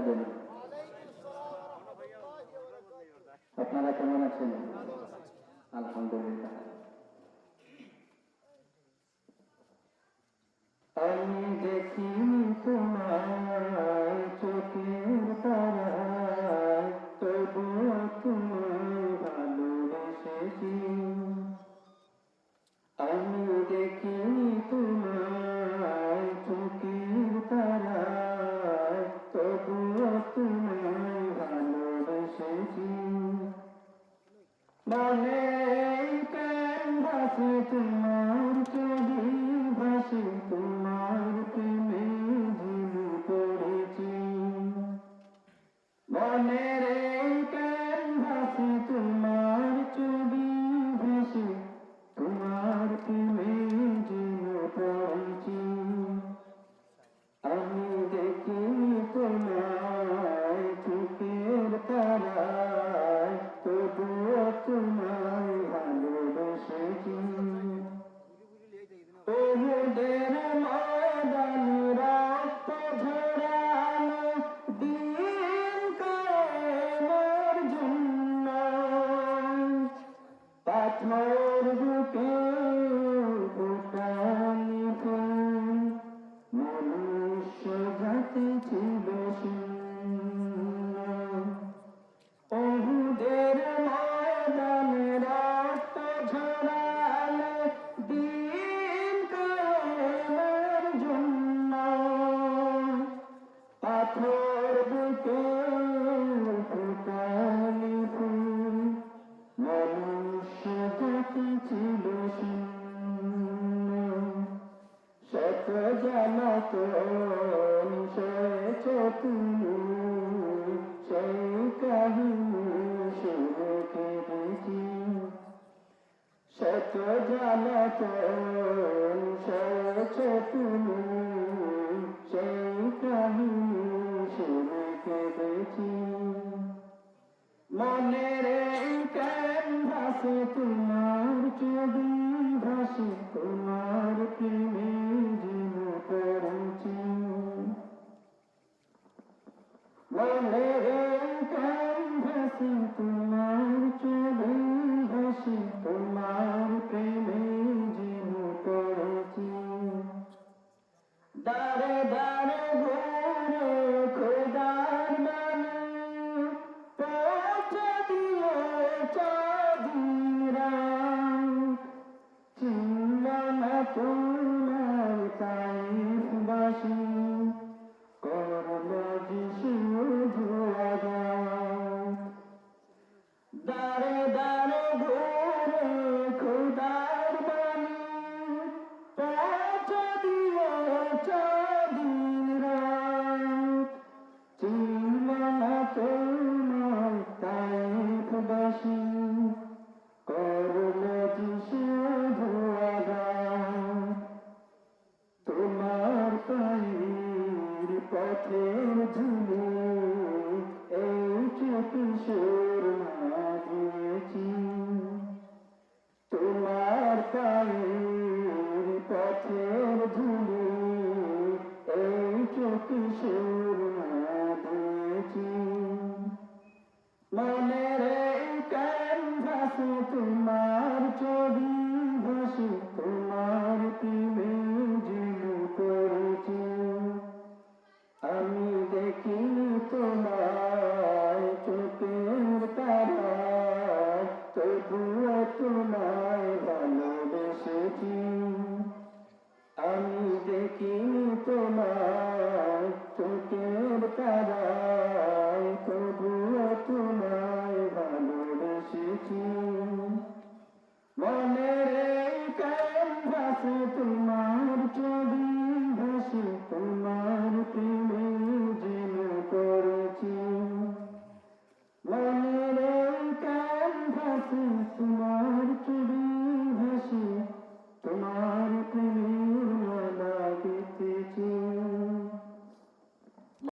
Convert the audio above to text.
দেন। আপনারা কেমন আছেন? আলহামদুলিল্লাহ। আমি দেখি তোমার চোখের তারায়, তবুও তোমায় ভালোবেসেছি। আমি দেখি তোমার চোখের তারায়, তবুও তোমায় ভালোবেসেছি। মনে কেন ভাসে তোমার ছবি, ভাসে তোমার প্রেমে ঝিলু পড়েছি। মনে কেন ভাসে তোমার ছবি, ভাসে তোমার প্রেমে ঝিলু পড়েছি। আমি দেখি তোমায় চোখের তারায়, তবুও তোমায় ভালোবেসেছি। ওদের ময়দান রক্ত ঝরানো দিন কায়েমের জন্য, পাথর বুকে ফোটানি ফুল, মনুষ্য জাতি ছিল শূন্য। ওহুদের ময়দানে রক্ত ঝরালে দিন কায়েমের জন্য, পাথর বুকে ফোটানি ফুল, মনুষ্য জাতি ছিল শূন্য। শত জ্বালাতন সয়েছ তুমি, সেই কাহিনী শুনে কেঁদেছি। শত জ্বালাতন সয়েছ তুমি, সেই কাহিনী শুনে কেঁদেছি। মনের কেন ভাসে তোমার ছবি, ভাসে তোমার প্রেমে ঝিলু পড়েছি। মনের কেন ভাসে তোমার ছবি, ভাসে তোমার প্রেমে ঝিলু পড়েছি। দারে দারে ঘুরে খোদার বাণী পৌঁছে দিয়েছ দিনরা, চিনল না তোমার তাইফবাসী, করল যে শুধু আঘাত। দারে দারে ঘুরে খোদার বাণী পৌঁছে দিয়েছ দিনরাত, চিনল না তোমার তাইফবাসী, করল যে শুধু আঘাত। তোমার পায়ের পথের ধুলো এই কিশোর মাগিয়েছি। তোমার পায়ের পথের ধুলো এই কিশোর